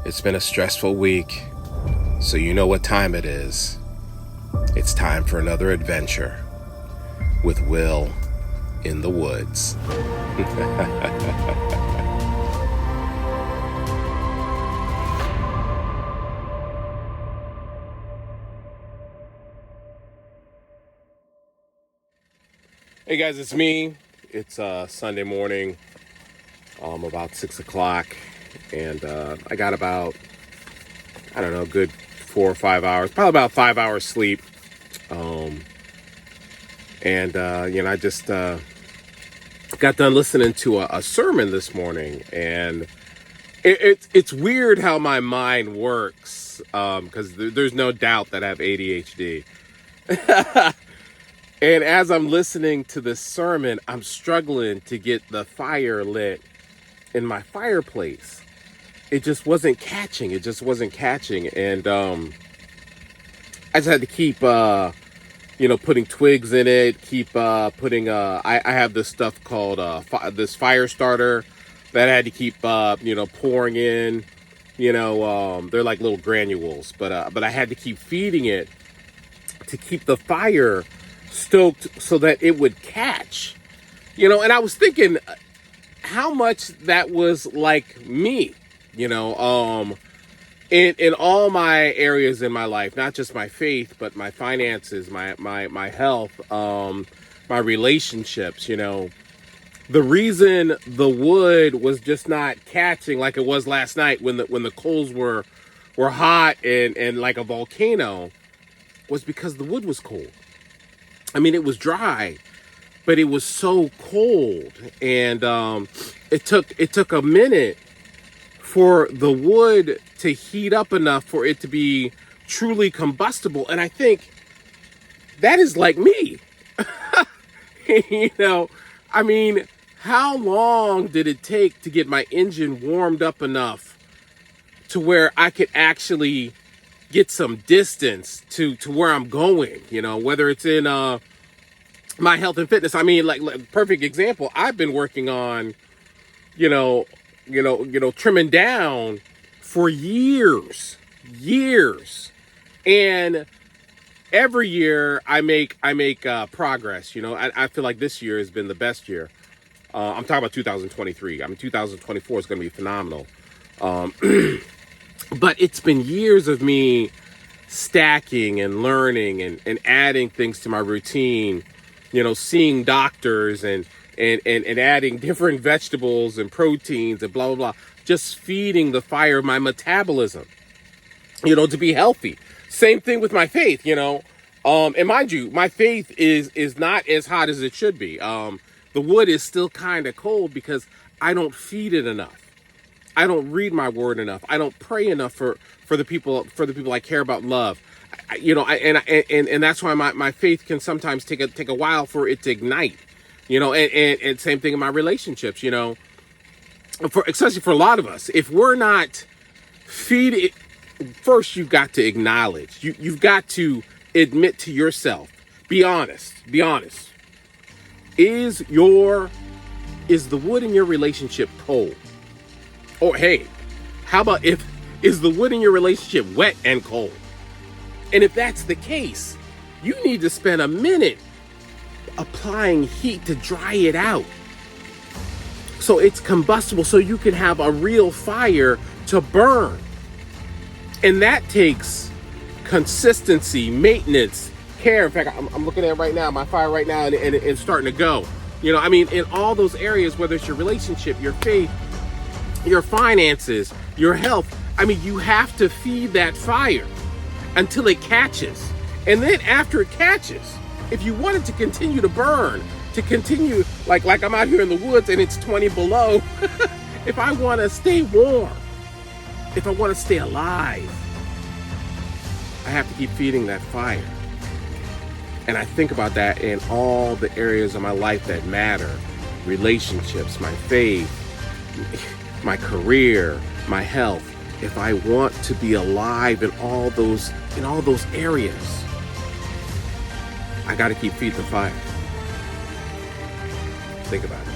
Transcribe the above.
It's been a stressful week, so you know what time it is. It's time for another adventure with Will in the woods. Hey guys, it's me. It's Sunday morning, about 6 o'clock, and I got about, a good 4 or 5 hours, probably about 5 hours sleep. I just got done listening to a sermon this morning, and it's weird how my mind works, because there's no doubt that I have ADHD. And as I'm listening to this sermon, I'm struggling to get the fire lit in my fireplace. It just wasn't catching. And I just had to keep, putting twigs in it, keep putting, I have this stuff called this fire starter that I had to keep, pouring in. They're like little granules, but I had to keep feeding it to keep the fire stoked so that it would catch, and I was thinking how much that was like me, in all my areas in my life, not just my faith, but my finances, my health, my relationships. The reason the wood was just not catching like it was last night when the coals were hot and like a volcano was because the wood was cold. I mean, it was dry, but it was so cold, and it took a minute for the wood to heat up enough for it to be truly combustible. And I think that is like me. How long did it take to get my engine warmed up enough to where I could actually get some distance to where I'm going, whether it's in my health and fitness. I mean, like perfect example, I've been working on, trimming down for years. And every year I make progress. I feel like this year has been the best year. I'm talking about 2023. 2024 is going to be phenomenal. But it's been years of me stacking and learning and adding things to my routine, seeing doctors and adding different vegetables and proteins and blah, blah, blah, just feeding the fire of my metabolism, to be healthy. Same thing with my faith, and mind you, my faith is not as hot as it should be. The wood is still kind of cold because I don't feed it enough. I don't read my word enough. I don't pray enough for the people I care about and love. And that's why my faith can sometimes take a while for it to ignite. And same thing in my relationships. Especially for a lot of us, if we're not feeding, first you've got to acknowledge. You've got to admit to yourself. Be honest. Is the wood in your relationship cold? Or hey, how about is the wood in your relationship wet and cold? And if that's the case, you need to spend a minute applying heat to dry it out so it's combustible, so you can have a real fire to burn. And that takes consistency, maintenance, care. In fact, I'm looking at it right now, my fire right now, and it's starting to go. In all those areas, whether it's your relationship, your faith, your finances, your health. You have to feed that fire until it catches. And then after it catches, if you want it to continue to burn, to continue, like I'm out here in the woods and it's 20 below, if I want to stay warm, if I want to stay alive, I have to keep feeding that fire. And I think about that in all the areas of my life that matter. Relationships, my faith, my career, my health. If I want to be alive in all those areas, I got to keep feeding the fire. Think about it.